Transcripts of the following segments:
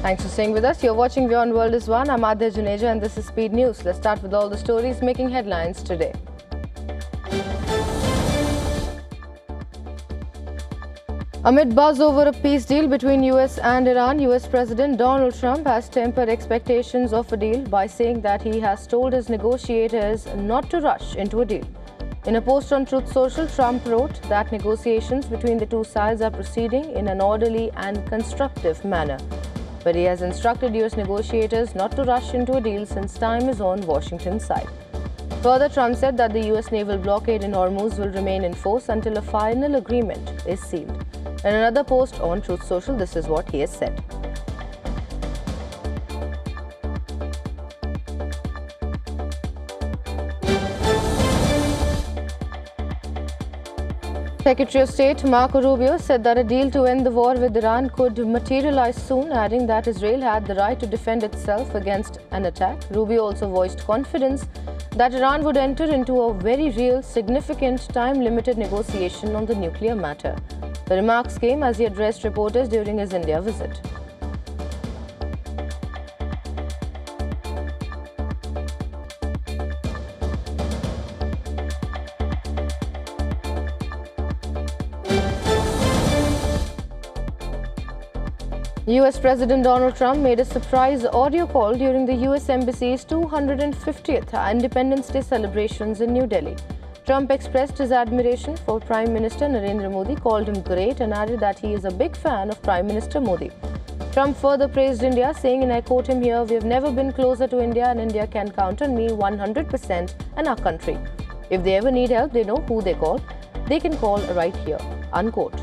Thanks for staying with us. You're watching WION World is One. I'm Adya Juneja and this is Speed News. Let's start with all the stories making headlines today. Amid buzz over a peace deal between US and Iran, US President Donald Trump has tempered expectations of a deal by saying that he has told his negotiators not to rush into a deal. In a post on Truth Social, Trump wrote that negotiations between the two sides are proceeding in an orderly and constructive manner. But he has instructed US negotiators not to rush into a deal since time is on Washington's side. Further, Trump said that the US naval blockade in Hormuz will remain in force until a final agreement is sealed. In another post on Truth Social, this is what he has said. Secretary of State Marco Rubio said that a deal to end the war with Iran could materialize soon, adding that Israel had the right to defend itself against an attack. Rubio also voiced confidence that Iran would enter into a very real, significant, time-limited negotiation on the nuclear matter. The remarks came as he addressed reporters during his India visit. US President Donald Trump made a surprise audio call during the US Embassy's 250th Independence Day celebrations in New Delhi. Trump expressed his admiration for Prime Minister Narendra Modi, called him great and added that he is a big fan of Prime Minister Modi. Trump further praised India, saying, and I quote him here, "We have never been closer to India and India can count on me 100% and our country. If they ever need help, they know who they call. They can call right here," unquote.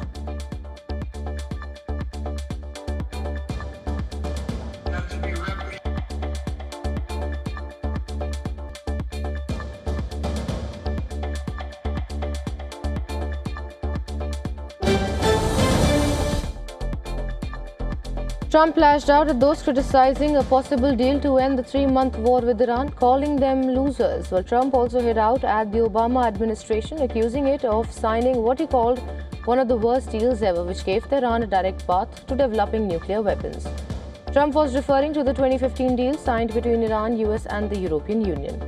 Trump lashed out at those criticizing a possible deal to end the three-month war with Iran, calling them losers. Well, Trump also hit out at the Obama administration, accusing it of signing what he called one of the worst deals ever, which gave Tehran a direct path to developing nuclear weapons. Trump was referring to the 2015 deal signed between Iran, US and the European Union.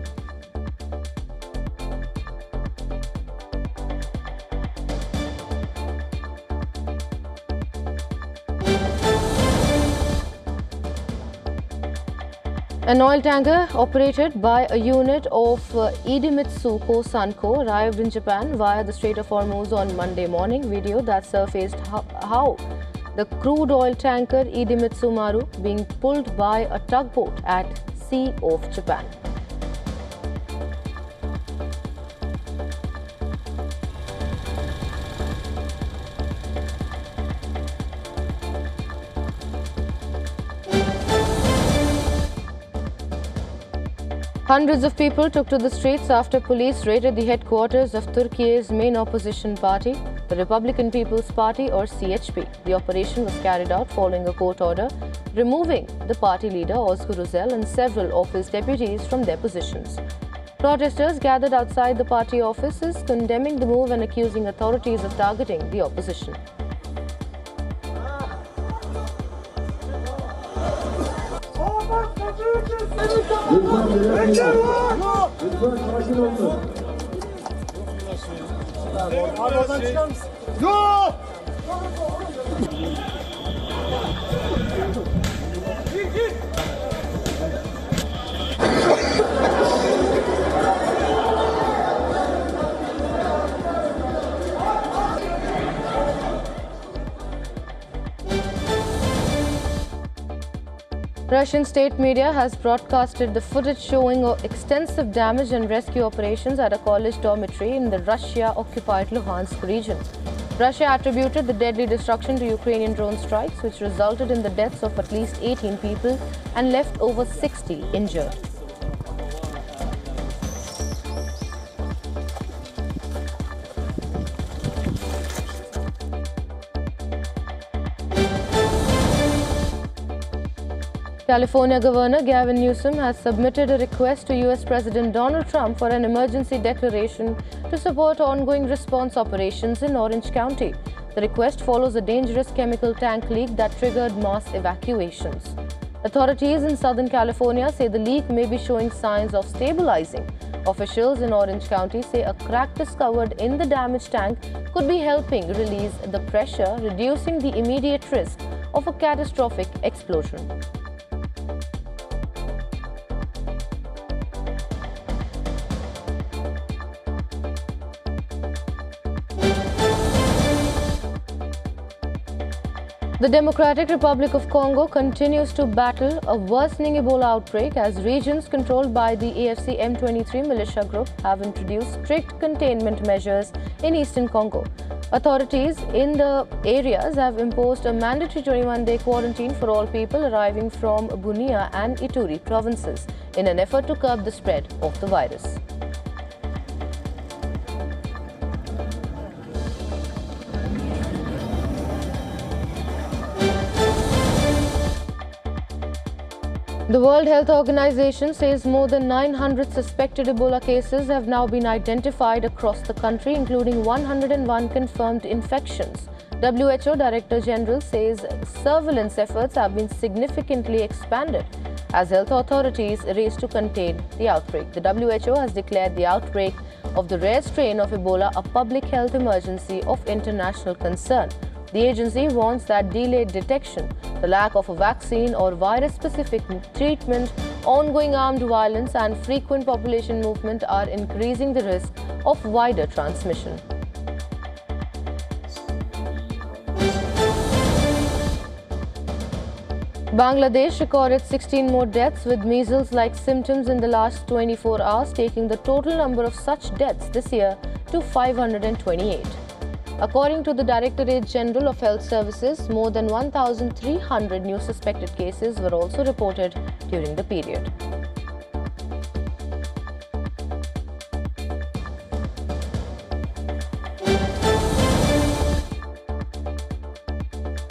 An oil tanker operated by a unit of Idemitsu Kosanko arrived in Japan via the Strait of Hormuz on Monday morning. Video that surfaced how the crude oil tanker Idemitsu Maru being pulled by a tugboat at sea off Japan. Hundreds of people took to the streets after police raided the headquarters of Turkey's main opposition party, the Republican People's Party or CHP. The operation was carried out following a court order removing the party leader Özgür Özel and several of his deputies from their positions. Protesters gathered outside the party offices, condemning the move and accusing authorities of targeting the opposition. Russian state media has broadcasted the footage showing extensive damage and rescue operations at a college dormitory in the Russia-occupied Luhansk region. Russia attributed the deadly destruction to Ukrainian drone strikes, which resulted in the deaths of at least 18 people and left over 60 injured. California Governor Gavin Newsom has submitted a request to US President Donald Trump for an emergency declaration to support ongoing response operations in Orange County. The request follows a dangerous chemical tank leak that triggered mass evacuations. Authorities in Southern California say the leak may be showing signs of stabilizing. Officials in Orange County say a crack discovered in the damaged tank could be helping release the pressure, reducing the immediate risk of a catastrophic explosion. The Democratic Republic of Congo continues to battle a worsening Ebola outbreak as regions controlled by the AFC M23 militia group have introduced strict containment measures in eastern Congo. Authorities in the areas have imposed a mandatory 21-day quarantine for all people arriving from Bunia and Ituri provinces in an effort to curb the spread of the virus. The World Health Organization says more than 900 suspected Ebola cases have now been identified across the country, including 101 confirmed infections. WHO Director General says surveillance efforts have been significantly expanded as health authorities race to contain the outbreak. The WHO has declared the outbreak of the rare strain of Ebola a public health emergency of international concern. The agency warns that delayed detection, the lack of a vaccine or virus-specific treatment, ongoing armed violence and frequent population movement are increasing the risk of wider transmission. Bangladesh recorded 16 more deaths with measles-like symptoms in the last 24 hours, taking the total number of such deaths this year to 528. According to the Directorate General of Health Services, more than 1,300 new suspected cases were also reported during the period.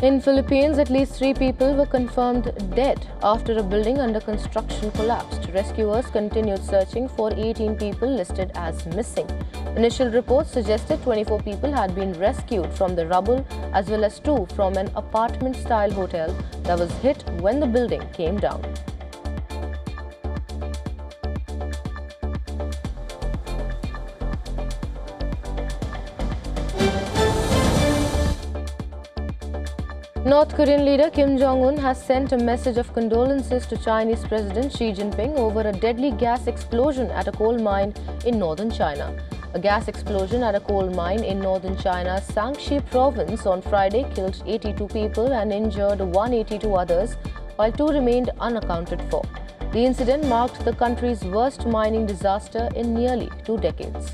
In Philippines, at least 3 people were confirmed dead after a building under construction collapsed. Rescuers continued searching for 18 people listed as missing. Initial reports suggested 24 people had been rescued from the rubble as well as 2 from an apartment-style hotel that was hit when the building came down. North Korean leader Kim Jong-un has sent a message of condolences to Chinese President Xi Jinping over a deadly gas explosion at a coal mine in northern China. A gas explosion at a coal mine in northern China's Shaanxi province on Friday killed 82 people and injured 182 others, while 2 remained unaccounted for. The incident marked the country's worst mining disaster in nearly 2 decades.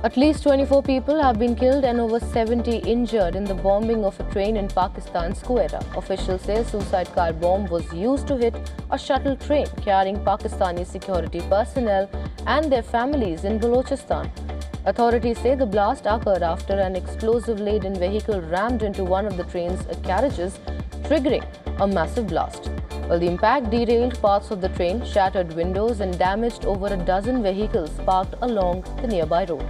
At least 24 people have been killed and over 70 injured in the bombing of a train in Pakistan's Quetta. Officials say a suicide car bomb was used to hit a shuttle train carrying Pakistani security personnel and their families in Balochistan. Authorities say the blast occurred after an explosive-laden vehicle rammed into one of the train's carriages, triggering a massive blast. Well, the impact derailed parts of the train, shattered windows and damaged over a dozen vehicles parked along the nearby road.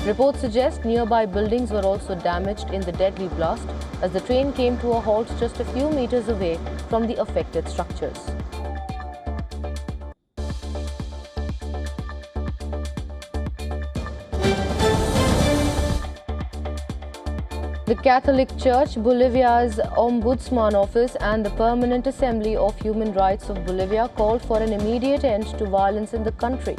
Reports suggest nearby buildings were also damaged in the deadly blast as the train came to a halt just a few meters away from the affected structures. The Catholic Church, Bolivia's Ombudsman Office and the Permanent Assembly of Human Rights of Bolivia called for an immediate end to violence in the country.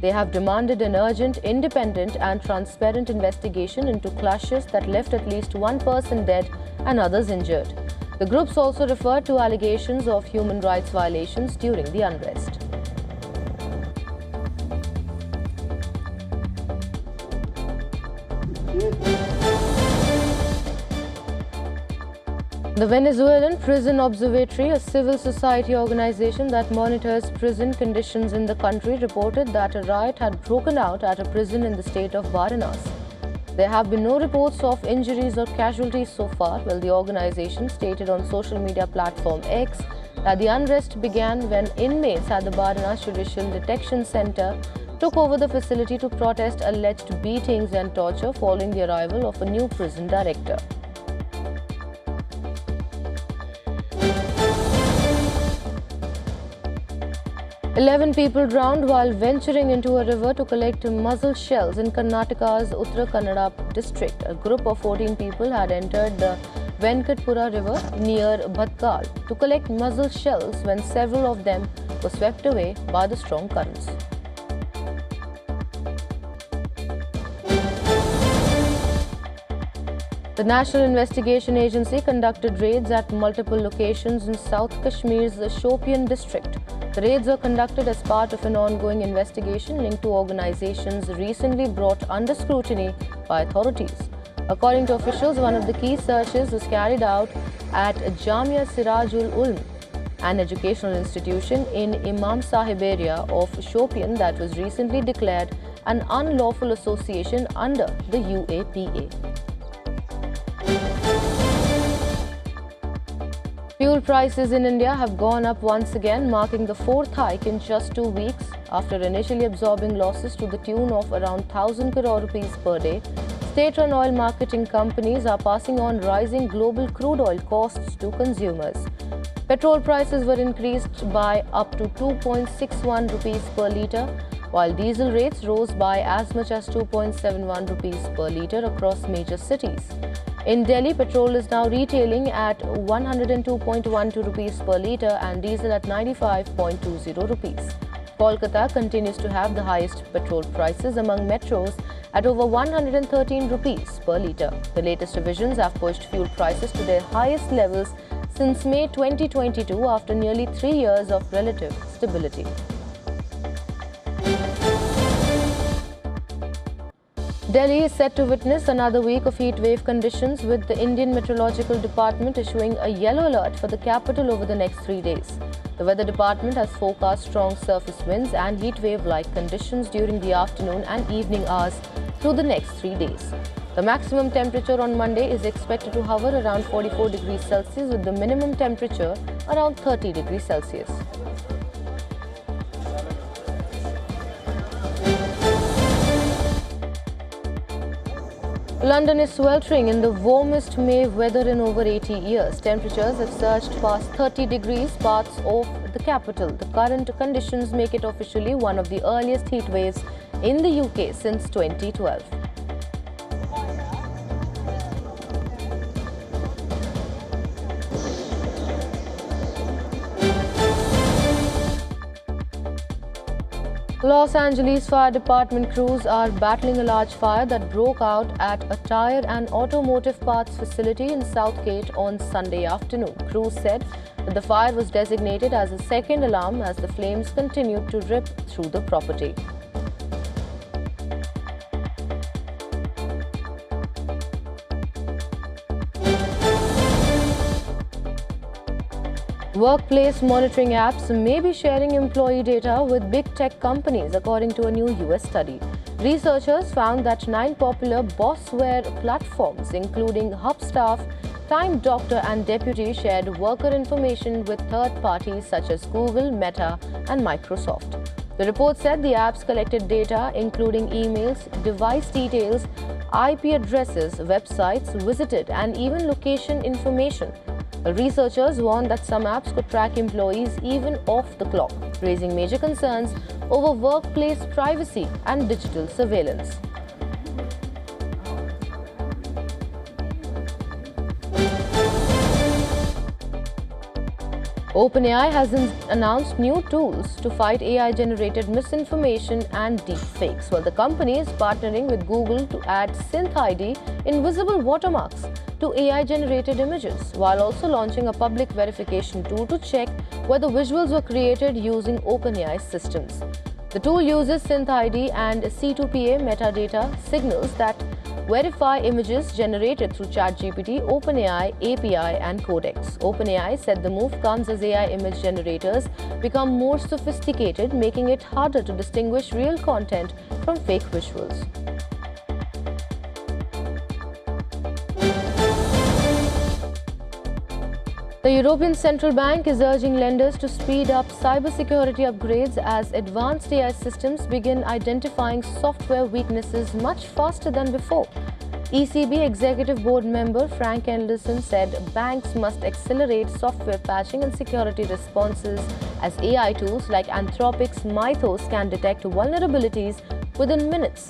They have demanded an urgent, independent and transparent investigation into clashes that left at least 1 person dead and others injured. The groups also referred to allegations of human rights violations during the unrest. The Venezuelan Prison Observatory, a civil society organization that monitors prison conditions in the country, reported that a riot had broken out at a prison in the state of Baranas. There have been no reports of injuries or casualties so far, while the organization stated on social media platform X that the unrest began when inmates at the Baranas Judicial Detection Center took over the facility to protest alleged beatings and torture following the arrival of a new prison director. Eleven people drowned while venturing into a river to collect mussel shells in Karnataka's Uttara Kannada district. A group of 14 people had entered the Venkatpura river near Bhatkal to collect mussel shells when several of them were swept away by the strong currents. The National Investigation Agency conducted raids at multiple locations in South Kashmir's Shopian district. The raids were conducted as part of an ongoing investigation linked to organizations recently brought under scrutiny by authorities. According to officials, one of the key searches was carried out at Jamia Sirajul Ulm, an educational institution in Imam Sahib area of Shopian that was recently declared an unlawful association under the UAPA. Fuel prices in India have gone up once again, marking the fourth hike in just 2 weeks. After initially absorbing losses to the tune of around 1,000 crore rupees per day, state-run oil marketing companies are passing on rising global crude oil costs to consumers. Petrol prices were increased by up to 2.61 rupees per litre, while diesel rates rose by as much as 2.71 rupees per litre across major cities. In Delhi, petrol is now retailing at 102.12 rupees per litre and diesel at 95.20 rupees. Kolkata continues to have the highest petrol prices among metros at over 113 rupees per litre. The latest revisions have pushed fuel prices to their highest levels since May 2022 after nearly 3 years of relative stability. Delhi is set to witness another week of heatwave conditions, with the Indian Meteorological Department issuing a yellow alert for the capital over the next 3 days. The Weather Department has forecast strong surface winds and heatwave-like conditions during the afternoon and evening hours through the next 3 days. The maximum temperature on Monday is expected to hover around 44 degrees Celsius, with the minimum temperature around 30 degrees Celsius. London is sweltering in the warmest May weather in over 80 years. Temperatures have surged past 30 degrees parts of the capital. The current conditions make it officially one of the earliest heat waves in the UK since 2012. Los Angeles Fire Department crews are battling a large fire that broke out at a tire and automotive parts facility in Southgate on Sunday afternoon. Crews said that the fire was designated as a second alarm as the flames continued to rip through the property. Workplace monitoring apps may be sharing employee data with big tech companies, according to a new US study. Researchers found that 9 popular bossware platforms, including Hubstaff, Time Doctor and Deputy, shared worker information with third parties such as Google, Meta and Microsoft. The report said the apps collected data including emails, device details, IP addresses, websites visited and even location information. The researchers warned that some apps could track employees even off the clock, raising major concerns over workplace privacy and digital surveillance. OpenAI has announced new tools to fight AI-generated misinformation and deepfakes, while the company is partnering with Google to add Synth ID invisible watermarks to AI-generated images, while also launching a public verification tool to check whether visuals were created using OpenAI systems. The tool uses Synth ID and C2PA metadata signals that verify images generated through ChatGPT, OpenAI, API and Codex. OpenAI said the move comes as AI image generators become more sophisticated, making it harder to distinguish real content from fake visuals. The European Central Bank is urging lenders to speed up cybersecurity upgrades as advanced AI systems begin identifying software weaknesses much faster than before. ECB Executive Board member Frank Anderson said banks must accelerate software patching and security responses as AI tools like Anthropic's Mythos can detect vulnerabilities within minutes.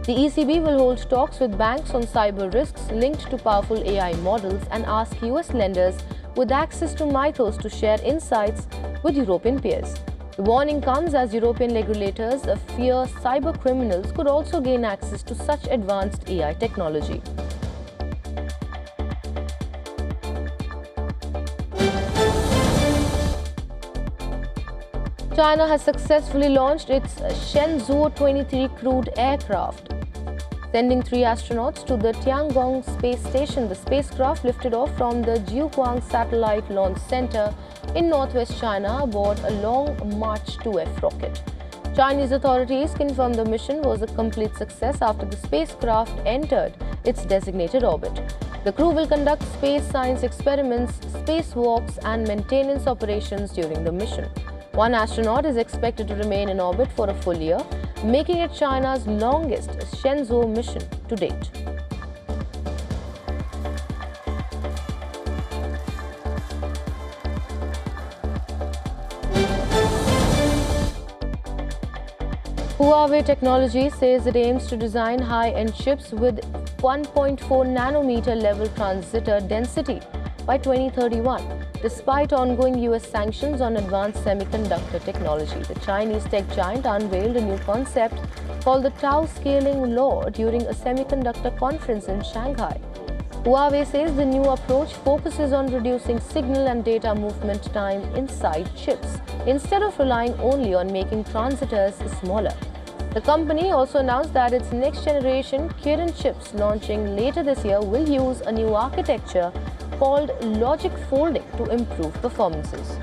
The ECB will hold talks with banks on cyber risks linked to powerful AI models and ask US lenders with access to Mythos to share insights with European peers. The warning comes as European regulators fear cyber criminals could also gain access to such advanced AI technology. China has successfully launched its Shenzhou 23 crewed aircraft, sending 3 astronauts to the Tiangong space station. The spacecraft lifted off from the Jiuquan Satellite Launch Center in northwest China aboard a Long March 2F rocket. Chinese authorities confirmed the mission was a complete success after the spacecraft entered its designated orbit. The crew will conduct space science experiments, spacewalks, and maintenance operations during the mission. 1 astronaut is expected to remain in orbit for a full year, making it China's longest Shenzhou mission to date. Huawei Technology says it aims to design high-end chips with 1.4 nanometer level transistor density by 2031. Despite ongoing US sanctions on advanced semiconductor technology, the Chinese tech giant unveiled a new concept called the Tau Scaling Law during a semiconductor conference in Shanghai. Huawei says the new approach focuses on reducing signal and data movement time inside chips, instead of relying only on making transistors smaller. The company also announced that its next-generation Kirin chips launching later this year will use a new architecture called logic folding to improve performances.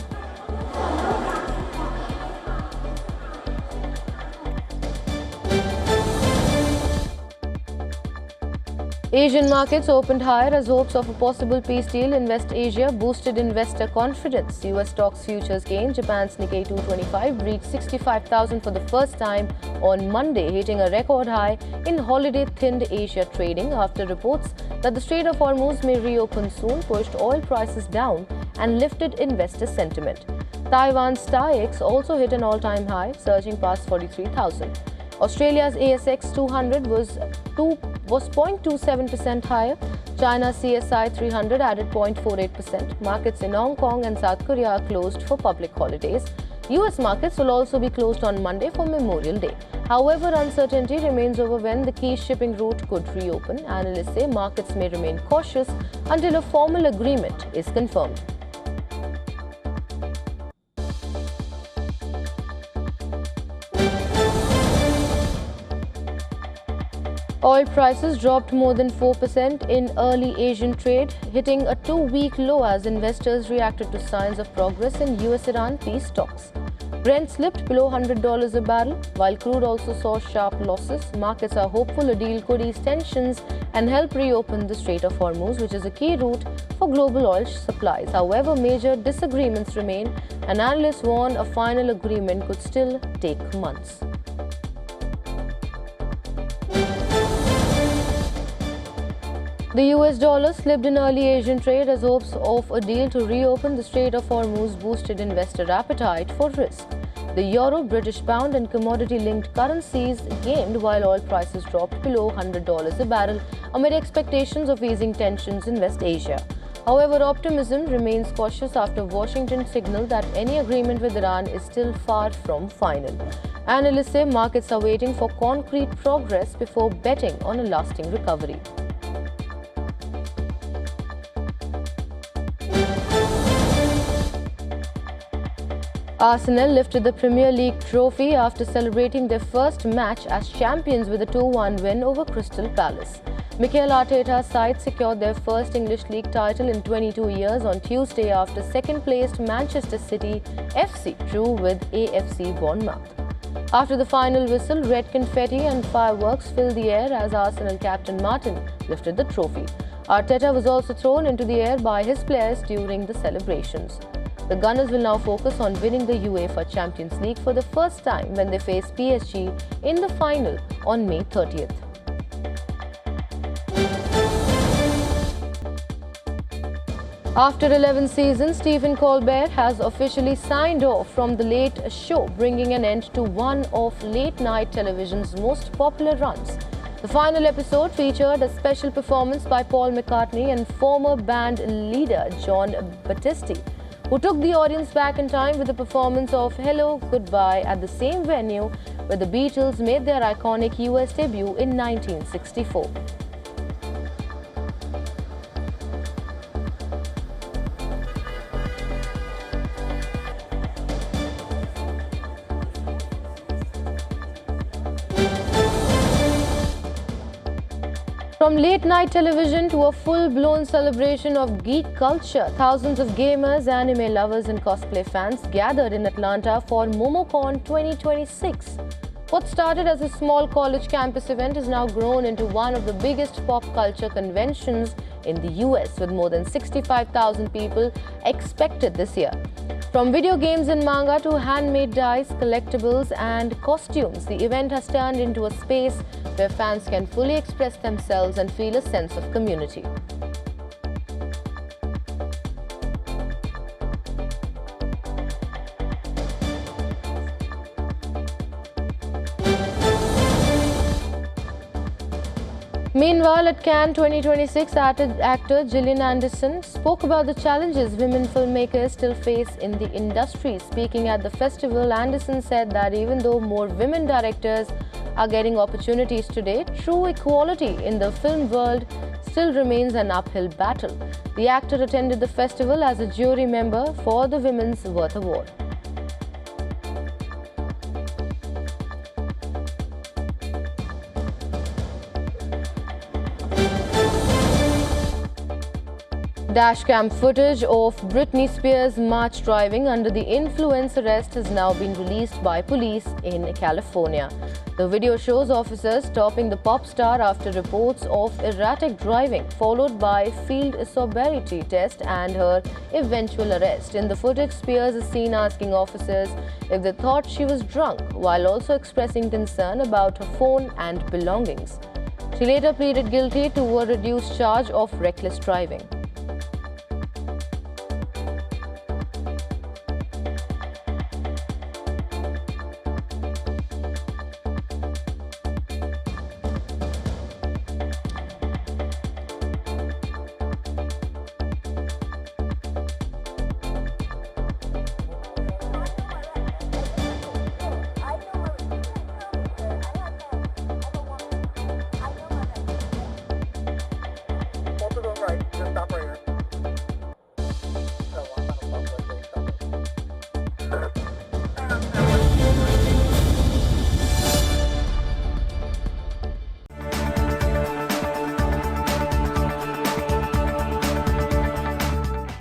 Asian markets opened higher as hopes of a possible peace deal in West Asia boosted investor confidence. US stocks futures gained. Japan's Nikkei 225 reached 65,000 for the first time on Monday, hitting a record high in holiday-thinned Asia trading after reports that the Strait of Hormuz may reopen soon pushed oil prices down and lifted investor sentiment. Taiwan's TAIEX also hit an all-time high, surging past 43,000. Australia's ASX 200 was 0.27% higher. China's CSI 300 added 0.48%. Markets in Hong Kong and South Korea are closed for public holidays. US markets will also be closed on Monday for Memorial Day. However, uncertainty remains over when the key shipping route could reopen. Analysts say markets may remain cautious until a formal agreement is confirmed. Oil prices dropped more than 4% in early Asian trade, hitting a 2-week low as investors reacted to signs of progress in US-Iran peace talks. Brent slipped below $100 a barrel, while crude also saw sharp losses. Markets are hopeful a deal could ease tensions and help reopen the Strait of Hormuz, which is a key route for global oil supplies. However, major disagreements remain, and analysts warn a final agreement could still take months. The US dollar slipped in early Asian trade as hopes of a deal to reopen the Strait of Hormuz boosted investor appetite for risk. The euro, British pound and commodity-linked currencies gained while oil prices dropped below $100 a barrel amid expectations of easing tensions in West Asia. However, optimism remains cautious after Washington signaled that any agreement with Iran is still far from final. Analysts say markets are waiting for concrete progress before betting on a lasting recovery. Arsenal lifted the Premier League trophy after celebrating their first match as champions with a 2-1 win over Crystal Palace. Mikel Arteta's side secured their first English League title in 22 years on Tuesday after second-placed Manchester City FC drew with AFC Bournemouth. After the final whistle, red confetti and fireworks filled the air as Arsenal captain Martin lifted the trophy. Arteta was also thrown into the air by his players during the celebrations. The Gunners will now focus on winning the UEFA Champions League for the first time when they face PSG in the final on May 30th. After 11 seasons, Stephen Colbert has officially signed off from The Late Show, bringing an end to one of late-night television's most popular runs. The final episode featured a special performance by Paul McCartney and former band leader John Battisti, who took the audience back in time with the performance of Hello, Goodbye at the same venue where the Beatles made their iconic US debut in 1964. From late-night television to a full-blown celebration of geek culture, thousands of gamers, anime lovers and cosplay fans gathered in Atlanta for MomoCon 2026. What started as a small college campus event has now grown into one of the biggest pop culture conventions in the US, with more than 65,000 people expected this year. From video games and manga to handmade dice, collectibles and costumes, the event has turned into a space where fans can fully express themselves and feel a sense of community. Meanwhile, at Cannes 2026, actor Gillian Anderson spoke about the challenges women filmmakers still face in the industry. Speaking at the festival, Anderson said that even though more women directors are getting opportunities today, true equality in the film world still remains an uphill battle. The actor attended the festival as a jury member for the Women's Worth Award. Dashcam footage of Britney Spears' March driving under the influence arrest has now been released by police in California. The video shows officers stopping the pop star after reports of erratic driving, followed by field sobriety test and her eventual arrest. In the footage, Spears is seen asking officers if they thought she was drunk, while also expressing concern about her phone and belongings. She later pleaded guilty to a reduced charge of reckless driving. Right, just stop right here. So I'm gonna stop right there.